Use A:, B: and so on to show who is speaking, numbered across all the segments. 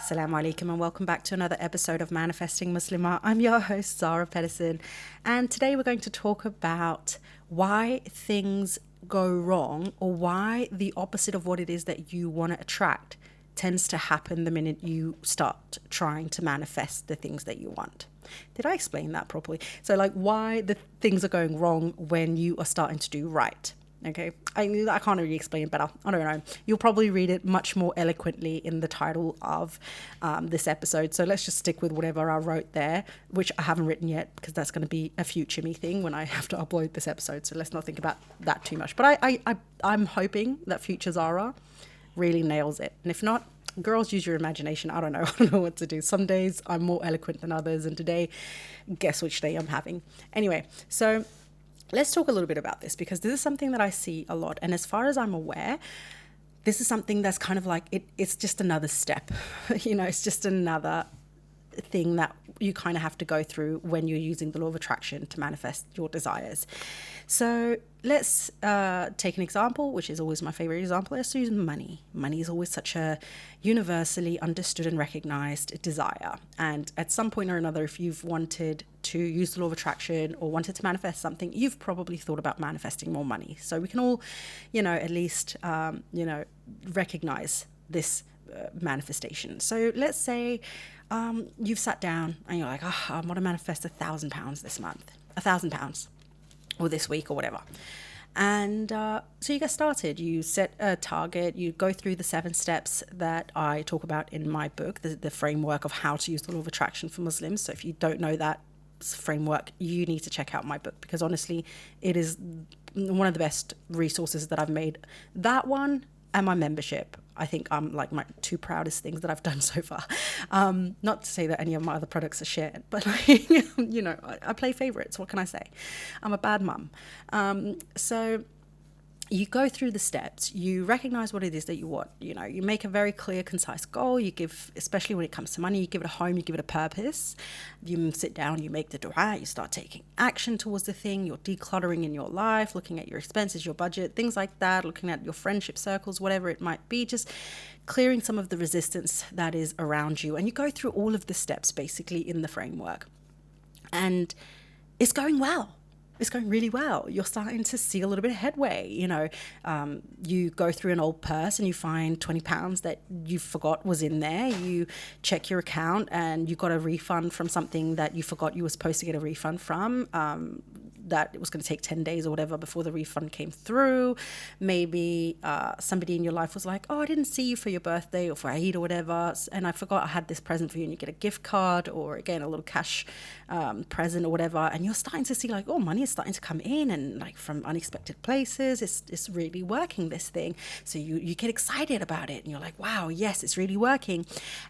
A: Assalamu alaikum and welcome back to another episode of Manifesting Muslimah. I'm your host, Zara Pedersen, and today we're going to talk about why things go wrong, or why the opposite of what it is that you want to attract tends to happen the minute you start trying to manifest the things that you want. Did I explain that properly? So like why the things are going wrong when you are starting to do right. Okay, I can't really explain it better. I don't know. You'll probably read it much more eloquently in the title of this episode. So let's just stick with whatever I wrote there, which I haven't written yet because that's going to be a future me thing when I have to upload this episode. So let's not think about that too much. But I'm hoping that future Zara really nails it. And if not, girls, use your imagination. I don't know. I don't know what to do. Some days I'm more eloquent than others. And today, guess which day I'm having. Anyway, so let's talk a little bit about this because this is something that I see a lot. And as far as I'm aware, this is something that's kind of like, it's just another step. It's just another thing that you kind of have to go through when you're using the law of attraction to manifest your desires. So let's take an example, which is always my favorite example. Let's use money. Money is always such a universally understood and recognized desire. And at some point or another, if you've wanted to use the law of attraction or wanted to manifest something, you've probably thought about manifesting more money. So we can all, at least, recognize this manifestation. So let's say you've sat down and you're like, I want to manifest £1,000 this month, £1,000 or this week or whatever. And so you get started, you set a target, you go through the 7 steps that I talk about in my book, the framework of how to use the law of attraction for Muslims. So if you don't know that framework, you need to check out my book because honestly, it is one of the best resources that I've made. That one and my membership, I think like my 2 proudest things that I've done so far. Not to say that any of my other products are shared, but I play favorites. What can I say? I'm a bad mum. So you go through the steps, you recognize what it is that you want, you make a very clear, concise goal, you give, especially when it comes to money, you give it a home, you give it a purpose, you sit down, you make the dua, you start taking action towards the thing, you're decluttering in your life, looking at your expenses, your budget, things like that, looking at your friendship circles, whatever it might be, just clearing some of the resistance that is around you. And you go through all of the steps basically in the framework. And it's going well. It's going really well. You're starting to see a little bit of headway. You go through an old purse and you find £20 that you forgot was in there. You check your account and you got a refund from something that you forgot you were supposed to get a refund from. That it was going to take 10 days or whatever before the refund came through. Maybe somebody in your life was like, I didn't see you for your birthday or for Eid or whatever, and I forgot I had this present for you, and you get a gift card or again a little cash present or whatever, and you're starting to see like, money is starting to come in and like from unexpected places. It's really working, this thing. So you get excited about it and you're like, wow, yes, it's really working.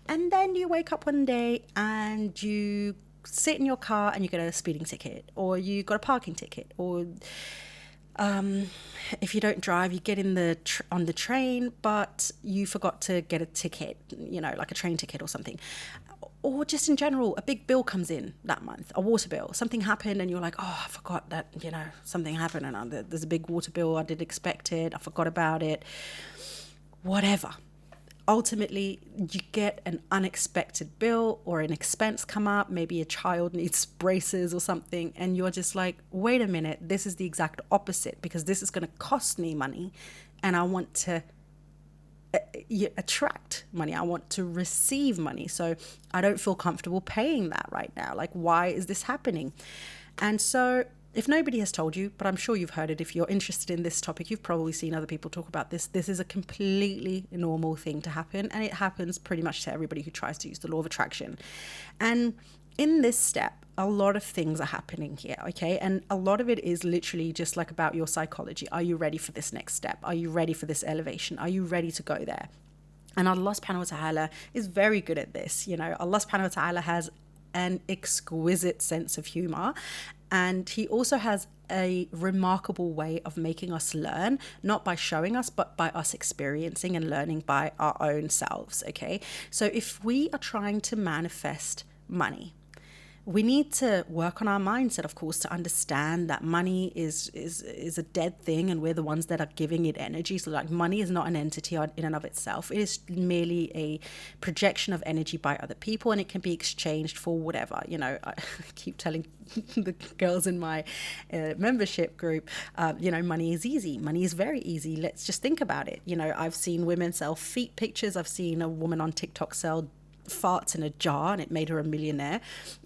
A: And then you wake up one day and you sit in your car and you get a speeding ticket, or you got a parking ticket, or if you don't drive, you get in on the train, but you forgot to get a ticket, like a train ticket or something. Or just in general, a big bill comes in that month, a water bill. Something happened and you're like, I forgot that, something happened and there's a big water bill. I didn't expect it. I forgot about it. Whatever. Ultimately, you get an unexpected bill or an expense come up. Maybe a child needs braces or something. And you're just like, wait a minute, this is the exact opposite because this is going to cost me money. And I want to attract money. I want to receive money. So I don't feel comfortable paying that right now. Like, why is this happening? And so if nobody has told you, but I'm sure you've heard it, if you're interested in this topic, you've probably seen other people talk about this. This is a completely normal thing to happen. And it happens pretty much to everybody who tries to use the law of attraction. And in this step, a lot of things are happening here, okay? And a lot of it is literally just like about your psychology. Are you ready for this next step? Are you ready for this elevation? Are you ready to go there? And Allah subhanahu wa ta'ala is very good at this. Allah subhanahu wa ta'ala has an exquisite sense of humor. And he also has a remarkable way of making us learn, not by showing us, but by us experiencing and learning by our own selves, okay? So if we are trying to manifest money, we need to work on our mindset, of course, to understand that money is a dead thing, and we're the ones that are giving it energy. So like money is not an entity in and of itself. It is merely a projection of energy by other people, and it can be exchanged for whatever. You know, I keep telling the girls in my membership group, you know, money is easy. Money is very easy. Let's just think about it. You know, I've seen women sell feet pictures. I've seen a woman on TikTok sell farts in a jar and it made her a millionaire.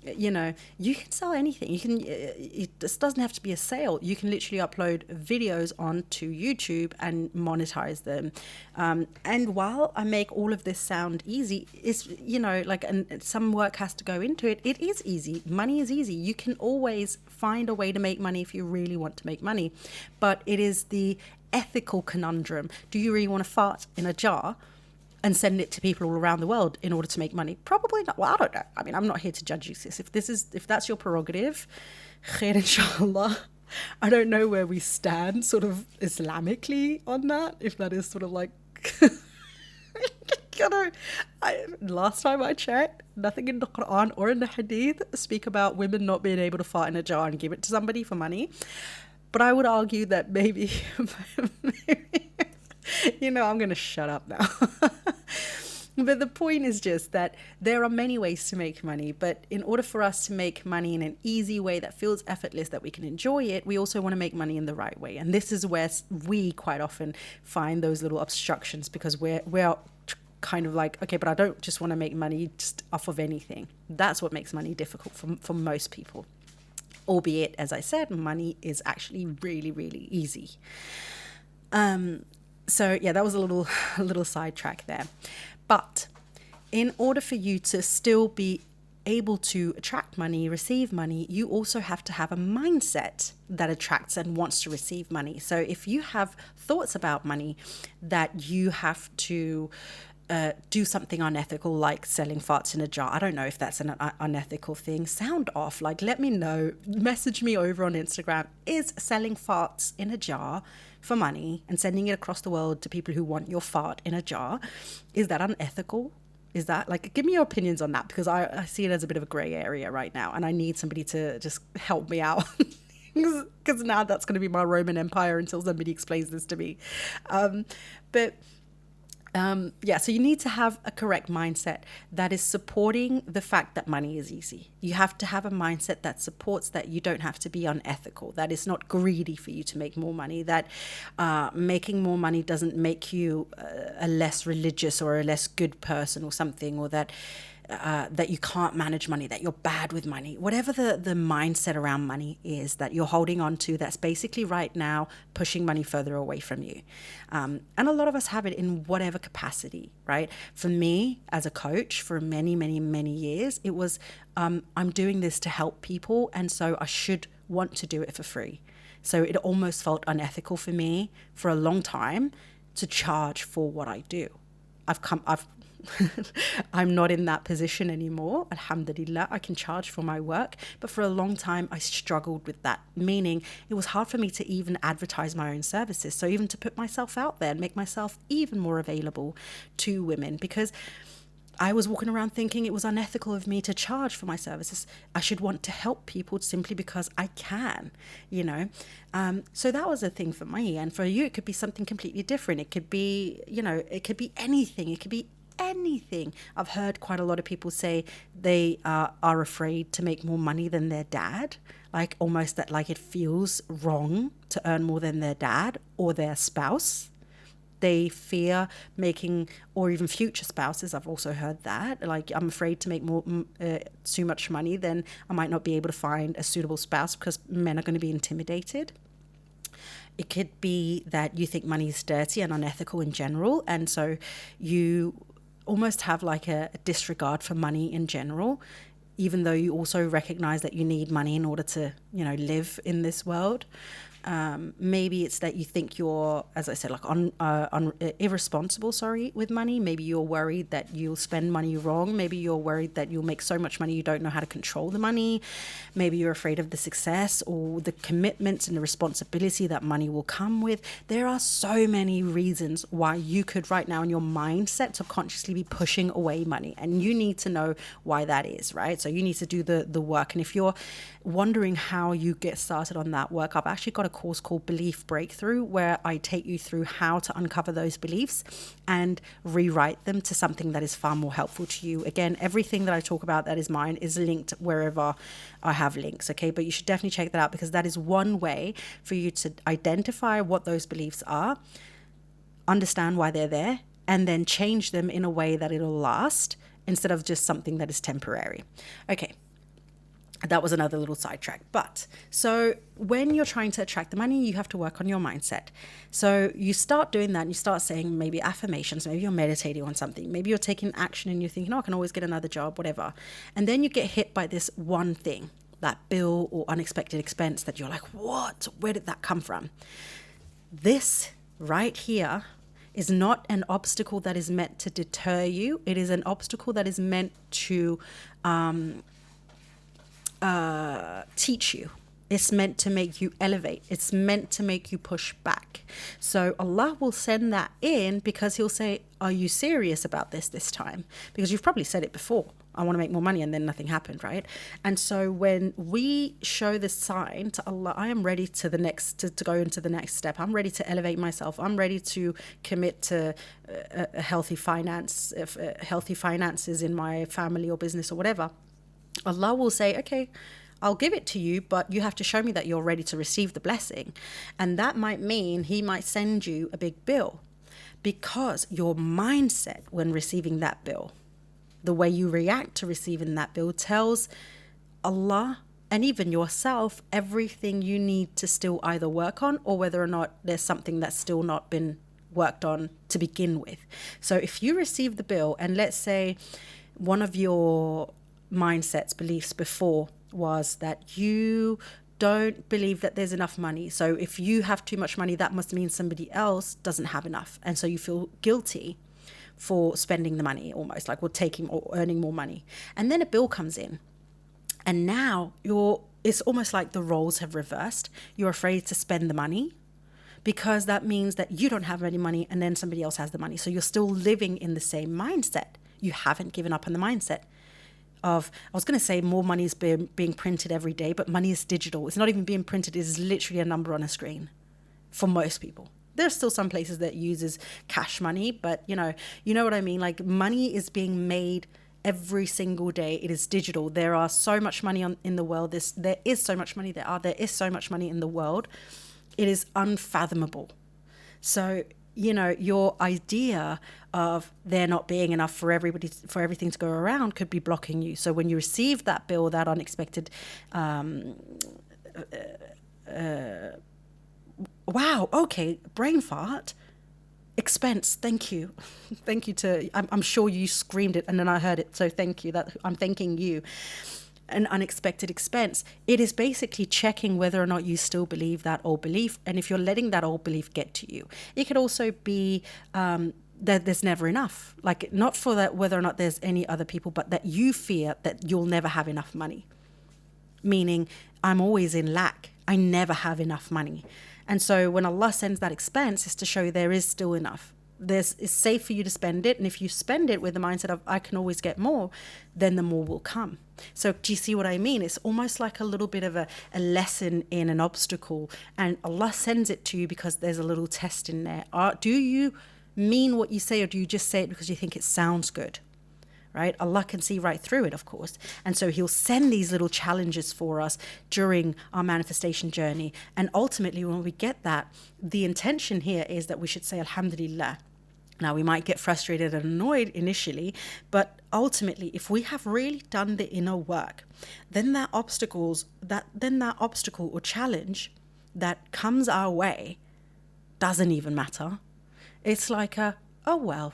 A: You know, you can sell anything. You can, this doesn't have to be a sale. You can literally upload videos onto YouTube and monetize them. And while I make all of this sound easy, it's, you know, like, and some work has to go into it. It is easy. Money is easy. You can always find a way to make money if you really want to make money, but it is the ethical conundrum. Do you really want to fart in a jar and send it to people all around the world in order to make money? Probably not. Well, I don't know. I mean, I'm not here to judge you, sis. If that's your prerogative, khair inshallah. I don't know where we stand sort of Islamically on that, if that is sort of like, you know, last time I checked, nothing in the Quran or in the Hadith speak about women not being able to fart in a jar and give it to somebody for money. But I would argue that maybe you know, I'm going to shut up now. But the point is just that there are many ways to make money. But in order for us to make money in an easy way that feels effortless, that we can enjoy it, we also want to make money in the right way. And this is where we quite often find those little obstructions, because we're kind of like, okay, but I don't just want to make money just off of anything. That's what makes money difficult for most people. Albeit, as I said, money is actually really, really easy. So yeah, that was a little sidetrack there. But in order for you to still be able to attract money, receive money, you also have to have a mindset that attracts and wants to receive money. So if you have thoughts about money that you have to do something unethical, like selling farts in a jar. I don't know if that's an unethical thing. Sound off. Like, let me know. Message me over on Instagram. Is selling farts in a jar for money and sending it across the world to people who want your fart in a jar, is that unethical? Is that, like, give me your opinions on that, because I see it as a bit of a gray area right now, and I need somebody to just help me out. Because now that's going to be my Roman Empire until somebody explains this to me. So you need to have a correct mindset that is supporting the fact that money is easy. You have to have a mindset that supports that you don't have to be unethical, that it's not greedy for you to make more money, that making more money doesn't make you a less religious or a less good person or something, or that you can't manage money, that you're bad with money. Whatever the mindset around money is that you're holding on to, that's basically right now pushing money further away from you. And a lot of us have it in whatever capacity, right? For me, as a coach for many, many, many years, it was, I'm doing this to help people, and so I should want to do it for free. So it almost felt unethical for me for a long time to charge for what I do. I'm not in that position anymore. Alhamdulillah, I can charge for my work. But for a long time, I struggled with that, meaning it was hard for me to even advertise my own services. So even to put myself out there and make myself even more available to women, because I was walking around thinking it was unethical of me to charge for my services. I should want to help people simply because I can, you know. So that was a thing for me. And for you, it could be something completely different. It could be, you know, it could be anything. It could be anything. I've heard quite a lot of people say they are afraid to make more money than their dad, like almost that, like it feels wrong to earn more than their dad or their spouse. They fear making, or even future spouses. I've also heard that, like, I'm afraid to make more too much money, then I might not be able to find a suitable spouse because men are going to be intimidated. It could be that you think money is dirty and unethical in general, and so you almost have like a disregard for money in general, even though you also recognize that you need money in order to, you know, live in this world. Maybe it's that you think you're, as I said, like irresponsible, with money. Maybe you're worried that you'll spend money wrong. Maybe you're worried that you'll make so much money you don't know how to control the money. Maybe you're afraid of the success or the commitments and the responsibility that money will come with. There are so many reasons why you could right now in your mindset subconsciously be pushing away money, and you need to know why that is, right? So you need to do the work. And if you're wondering how you get started on that work, I've actually got a course called Belief Breakthrough where I take you through how to uncover those beliefs and rewrite them to something that is far more helpful to you. Again, everything that I talk about that is mine is linked wherever I have links, okay? But you should definitely check that out, because that is one way for you to identify what those beliefs are, understand why they're there, and then change them in a way that it'll last instead of just something that is temporary. Okay. That was another little sidetrack. But so when you're trying to attract the money, you have to work on your mindset. So you start doing that and you start saying maybe affirmations, maybe you're meditating on something, maybe you're taking action and you're thinking, oh, I can always get another job, whatever. And then you get hit by this one thing, that bill or unexpected expense that you're like, what? Where did that come from? This right here is not an obstacle that is meant to deter you. It is an obstacle that is meant to teach you. It's meant to make you elevate. It's meant to make you push back. So Allah will send that in because he'll say, are you serious about this time? Because you've probably said it before. I want to make more money, and then nothing happened, right? And so when we show this sign to Allah, I am ready to go into the next step. I'm ready to elevate myself. I'm ready to commit to a healthy finances in my family or business or whatever. Allah will say, okay, I'll give it to you, but you have to show me that you're ready to receive the blessing. And that might mean he might send you a big bill, because your mindset when receiving that bill, the way you react to receiving that bill, tells Allah and even yourself everything you need to still either work on, or whether or not there's something that's still not been worked on to begin with. So if you receive the bill, and let's say one of your mindsets, beliefs before was that you don't believe that there's enough money. So if you have too much money, that must mean somebody else doesn't have enough. And so you feel guilty for spending the money, almost like, or taking or earning more money. And then a bill comes in, and now it's almost like the roles have reversed. You're afraid to spend the money because that means that you don't have any money and then somebody else has the money. So you're still living in the same mindset. You haven't given up on the mindset of, I was going to say more money is being printed every day, but money is digital. It's not even being printed. It is literally a number on a screen for most people. There's still some places that uses cash money, but you know what I mean? Like, money is being made every single day. It is digital. There are so much money in the world. There is so much money. There is so much money in the world. It is unfathomable. So, your idea of there not being enough for everything to go around could be blocking you. So when you receive that bill, that unexpected, wow, okay, brain fart, expense, thank you. Thank you I'm sure you screamed it and then I heard it. So thank you, that I'm thanking you. An unexpected expense. It is basically checking whether or not you still believe that old belief, and if you're letting that old belief get to you. It could also be that there's never enough, like not for that whether or not there's any other people, but that you fear that you'll never have enough money, meaning I'm always in lack, I never have enough money. And so when Allah sends that expense, it's to show you there is still enough. It's safe for you to spend it. And if you spend it with the mindset of, I can always get more, then the more will come. So do you see what I mean? It's almost like a little bit of a lesson in an obstacle. And Allah sends it to you because there's a little test in there. Do you mean what you say, or do you just say it because you think it sounds good? Right? Allah can see right through it, of course. And so he'll send these little challenges for us during our manifestation journey. And ultimately, when we get that, the intention here is that we should say, Alhamdulillah. Now, we might get frustrated and annoyed initially, but ultimately, if we have really done the inner work, then that obstacle or challenge that comes our way doesn't even matter. It's like oh well,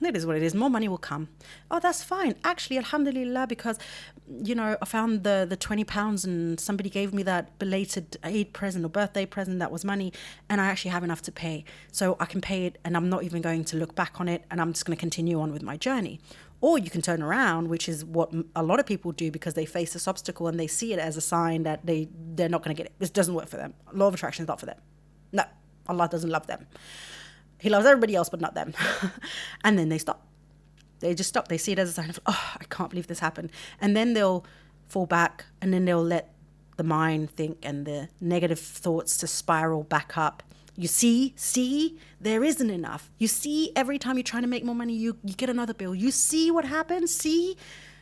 A: It is what it is. More money will come. Oh, that's fine. Actually, alhamdulillah, because, I found the £20 and somebody gave me that belated Eid present or birthday present that was money, and I actually have enough to pay. So I can pay it and I'm not even going to look back on it, and I'm just going to continue on with my journey. Or you can turn around, which is what a lot of people do, because they face this obstacle and they see it as a sign that they're not going to get it. This doesn't work for them. Law of attraction is not for them. No, Allah doesn't love them. He loves everybody else, but not them. And then they stop. They just stop. They see it as a sign of, oh, I can't believe this happened. And then they'll fall back, and then they'll let the mind think and the negative thoughts to spiral back up. You see, there isn't enough. You see, every time you're trying to make more money, you get another bill. You see what happens? See?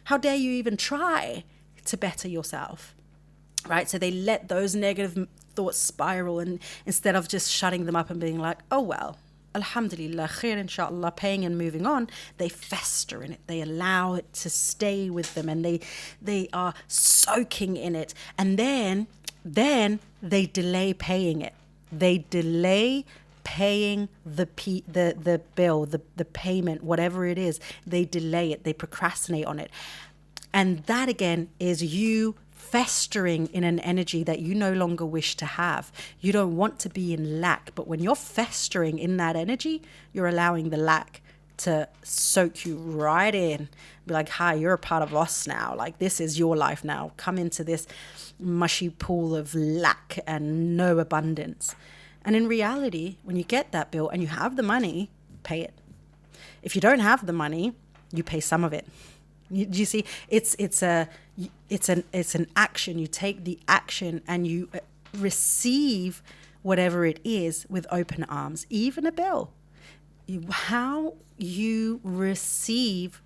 A: How dare you even try to better yourself? Right? So they let those negative thoughts spiral, and instead of just shutting them up and being like, oh, well, alhamdulillah, khair, inshallah, paying and moving on, they fester in it. They allow it to stay with them, and they are soaking in it. And then they delay paying it. They delay paying the bill, the payment, whatever it is. They delay it. They procrastinate on it. And that, again, is you festering in an energy that you no longer wish to have. You don't want to be in lack, but when you're festering in that energy, you're allowing the lack to soak you right in. Be like, hi, you're a part of us now. Like, this is your life now. Come into this mushy pool of lack and no abundance. And in reality, when you get that bill and you have the money, pay it. If you don't have the money, you pay some of it. You see, it's an action. You take the action and you receive whatever it is with open arms, even a bill. How you receive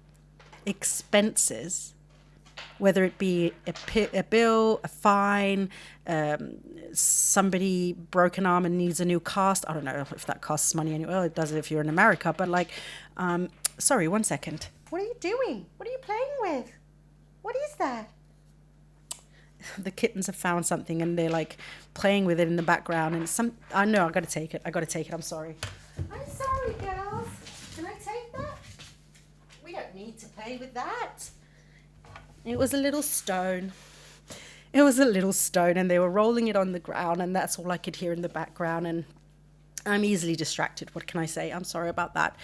A: expenses, whether it be a bill, a fine, somebody broke an arm and needs a new cast. I don't know if that costs money anyway. Well, it does if you're in America, but like, sorry, 1 second. What are you doing? What are you playing with? What is that? The kittens have found something and they're like playing with it in the background, and I know, I gotta take it. I'm sorry. I'm sorry, girls. Can I take that? We don't need to play with that. It was a little stone. And they were rolling it on the ground, and that's all I could hear in the background, and I'm easily distracted. What can I say? I'm sorry about that.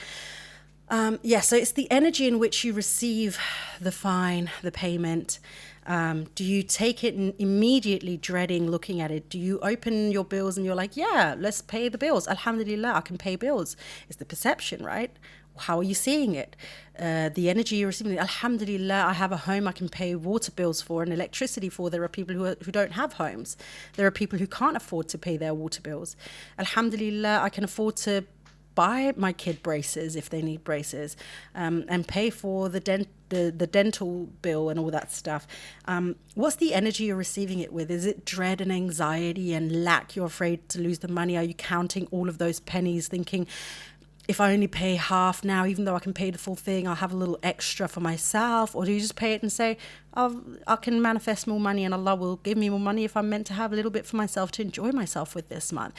A: So it's the energy in which you receive the fine, the payment. Do you take it and immediately dreading looking at it? Do you open your bills and you're like, yeah, let's pay the bills. Alhamdulillah, I can pay bills. It's the perception, right? How are you seeing it? The energy you're receiving. Alhamdulillah, I have a home I can pay water bills for and electricity for. There are people who don't have homes. There are people who can't afford to pay their water bills. Alhamdulillah, I can afford to buy my kid braces if they need braces, and pay for the dental bill and all that stuff. What's the energy you're receiving it with? Is it dread and anxiety and lack? You're afraid to lose the money? Are you counting all of those pennies thinking, if I only pay half now, even though I can pay the full thing, I'll have a little extra for myself? Or do you just pay it and say, I can manifest more money and Allah will give me more money if I'm meant to have a little bit for myself to enjoy myself with this month?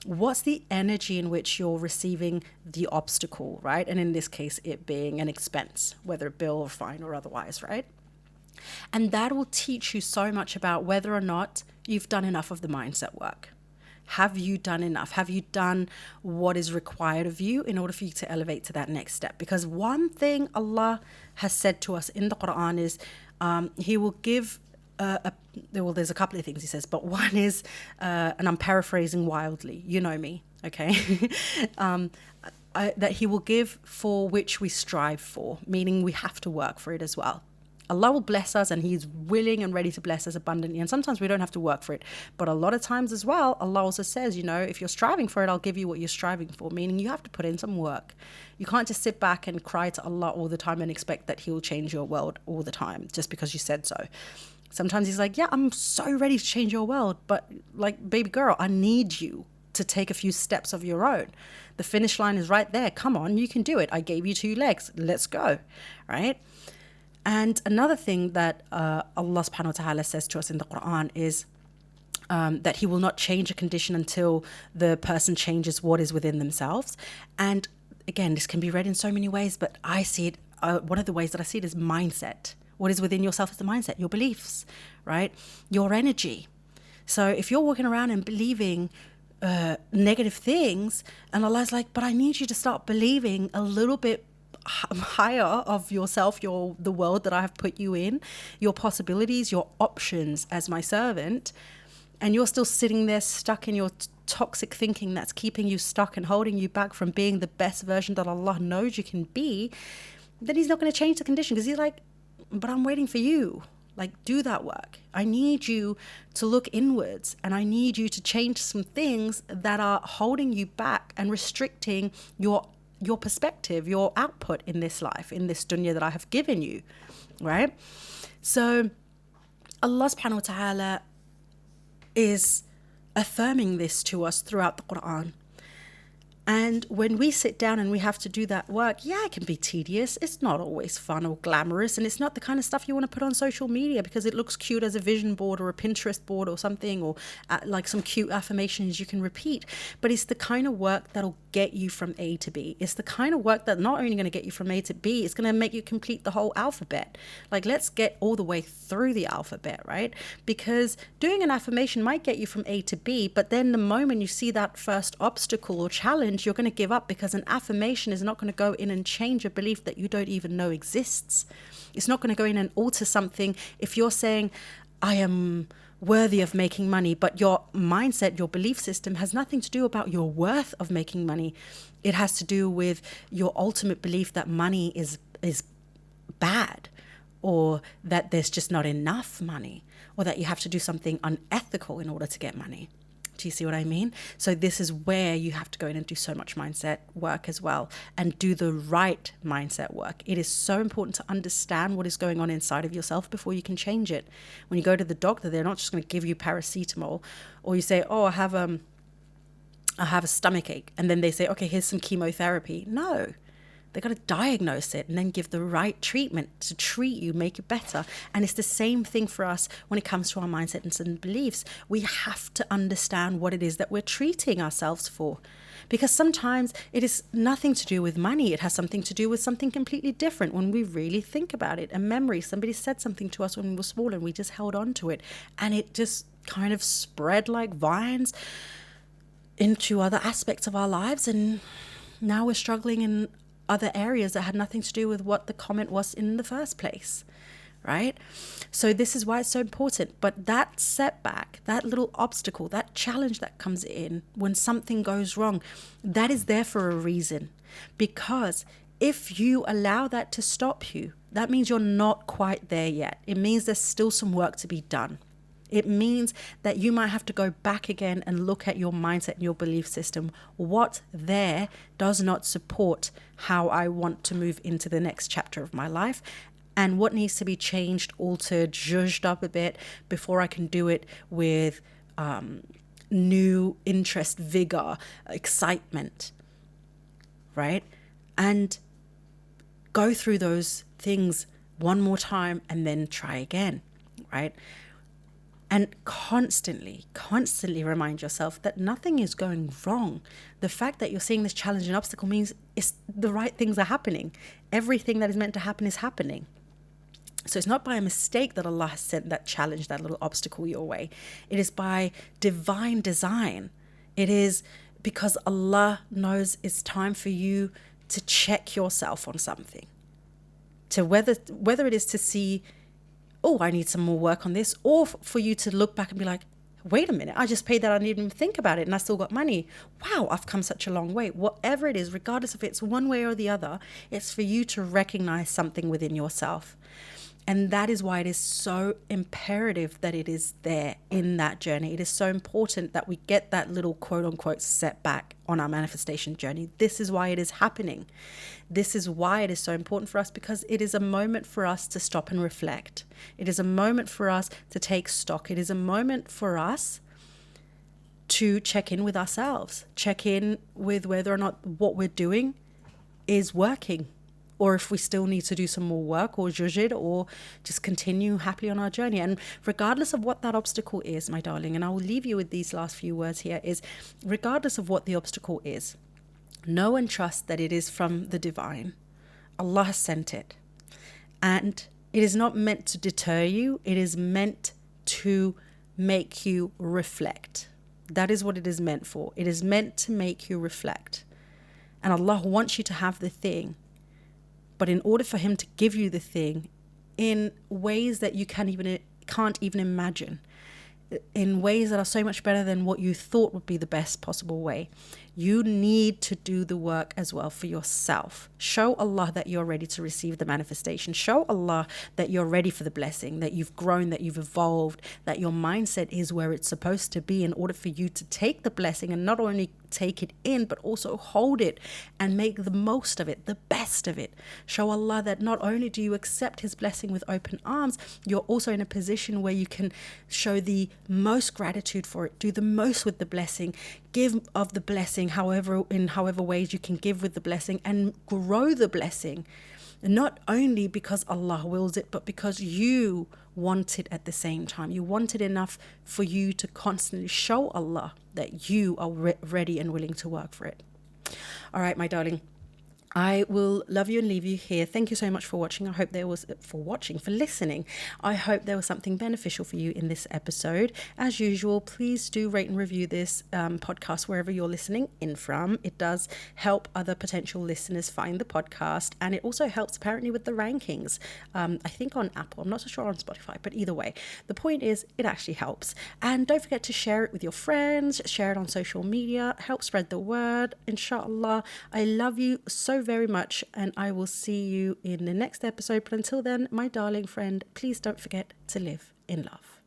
A: What's the energy in which you're receiving the obstacle, right? And in this case, it being an expense, whether a bill or fine or otherwise, right? And that will teach you so much about whether or not you've done enough of the mindset work. Have you done enough? Have you done what is required of you in order for you to elevate to that next step? Because one thing Allah has said to us in the Quran is He will give there's a couple of things He says, but one is, and I'm paraphrasing wildly, you know me, okay? That He will give for which we strive for, meaning we have to work for it as well. Allah will bless us, and He's willing and ready to bless us abundantly. And sometimes we don't have to work for it. But a lot of times as well, Allah also says, if you're striving for it, I'll give you what you're striving for. Meaning you have to put in some work. You can't just sit back and cry to Allah all the time and expect that He will change your world all the time just because you said so. Sometimes He's like, yeah, I'm so ready to change your world. But like, baby girl, I need you to take a few steps of your own. The finish line is right there. Come on, you can do it. I gave you 2 legs. Let's go. Right? And another thing that Allah subhanahu wa ta'ala says to us in the Quran is that He will not change a condition until the person changes what is within themselves. And again, this can be read in so many ways, but I see it, one of the ways that I see it is mindset. What is within yourself is the mindset, your beliefs, right? Your energy. So if you're walking around and believing negative things, and Allah's like, but I need you to start believing a little bit higher of yourself, the world that I have put you in, your possibilities, your options as my servant, and you're still sitting there stuck in your toxic thinking that's keeping you stuck and holding you back from being the best version that Allah knows you can be, then He's not going to change the condition, because He's like, but I'm waiting for you. Like, do that work. I need you to look inwards, and I need you to change some things that are holding you back and restricting your perspective, your output in this life, in this dunya that I have given you, right? So Allah subhanahu wa ta'ala is affirming this to us throughout the Quran. And when we sit down and we have to do that work, yeah, it can be tedious. It's not always fun or glamorous. And it's not the kind of stuff you want to put on social media because it looks cute as a vision board or a Pinterest board or something, or like some cute affirmations you can repeat. But it's the kind of work that'll get you from A to B. It's the kind of work that not only going to get you from A to B, it's going to make you complete the whole alphabet. Like, let's get all the way through the alphabet, right? Because doing an affirmation might get you from A to B, but then the moment you see that first obstacle or challenge, you're going to give up, because an affirmation is not going to go in and change a belief that you don't even know exists. It's not going to go in and alter something. If you're saying, I am worthy of making money, but your mindset, your belief system has nothing to do about your worth of making money. It has to do with your ultimate belief that money is bad, or that there's just not enough money, or that you have to do something unethical in order to get money. Do you see what I mean? So this is where you have to go in and do so much mindset work as well, and do the right mindset work. It is so important to understand what is going on inside of yourself before you can change it. When you go to the doctor, they're not just going to give you paracetamol, or you say, oh, I have a stomach ache, and then they say, okay, here's some chemotherapy. No. They got to diagnose it and then give the right treatment to treat you, make it better. And it's the same thing for us when it comes to our mindset and beliefs. We have to understand what it is that we're treating ourselves for. Because sometimes it is nothing to do with money. It has something to do with something completely different when we really think about it. A memory, somebody said something to us when we were small and we just held on to it. And it just kind of spread like vines into other aspects of our lives. And now we're struggling in other areas that had nothing to do with what the comment was in the first place, right? So this is why it's so important. But that setback, that little obstacle, that challenge that comes in when something goes wrong, that is there for a reason. Because if you allow that to stop you, that means you're not quite there yet. It means there's still some work to be done. It means that you might have to go back again and look at your mindset and your belief system. What there does not support how I want to move into the next chapter of my life, and what needs to be changed, altered, zhuzhed up a bit before I can do it with new interest, vigor, excitement, right? And go through those things one more time and then try again, right? And constantly remind yourself that nothing is going wrong. The fact that you're seeing this challenge and obstacle means the right things are happening. Everything that is meant to happen is happening. So it's not by a mistake that Allah has sent that challenge, that little obstacle your way. It is by divine design. It is because Allah knows it's time for you to check yourself on something. To whether it is to see, oh, I need some more work on this, or for you to look back and be like, wait a minute, I just paid that, I didn't even think about it and I still got money. Wow, I've come such a long way. Whatever it is, regardless if it's one way or the other, it's for you to recognize something within yourself. And that is why it is so imperative that it is there in that journey. It is so important that we get that little quote unquote setback on our manifestation journey. This is why it is happening. This is why it is so important for us, because it is a moment for us to stop and reflect. It is a moment for us to take stock. It is a moment for us to check in with ourselves, check in with whether or not what we're doing is working, or if we still need to do some more work or jujid, or just continue happily on our journey. And regardless of what that obstacle is, my darling, and I will leave you with these last few words here, is regardless of what the obstacle is, Know and trust that it is from the divine. Allah has sent it. And it is not meant to deter you. It is meant to make you reflect. That is what it is meant for. It is meant to make you reflect. And Allah wants you to have the thing. But in order for Him to give you the thing in ways that you can't even imagine, in ways that are so much better than what you thought would be the best possible way, you need to do the work as well for yourself. Show Allah that you're ready to receive the manifestation. Show Allah that you're ready for the blessing, that you've grown, that you've evolved, that your mindset is where it's supposed to be in order for you to take the blessing and not only take it in, but also hold it and make the most of it, the best of it. Show Allah that not only do you accept His blessing with open arms, you're also in a position where you can show the most gratitude for it, do the most with the blessing, give of the blessing in however ways you can give with the blessing, and grow the blessing, not only because Allah wills it, but because you want it at the same time. You want it enough for you to constantly show Allah that you are ready and willing to work for it. All right, my darling, I will love you and leave you here. Thank you so much for watching. I hope for listening. I hope there was something beneficial for you in this episode. As usual, please do rate and review this podcast wherever you're listening in from. It does help other potential listeners find the podcast, and it also helps apparently with the rankings. I think on Apple. I'm not so sure on Spotify, but either way, the point is it actually helps. And don't forget to share it with your friends, share it on social media, help spread the word. Inshallah, I love you so very much, and I will see you in the next episode. But until then, my darling friend, please don't forget to live in love.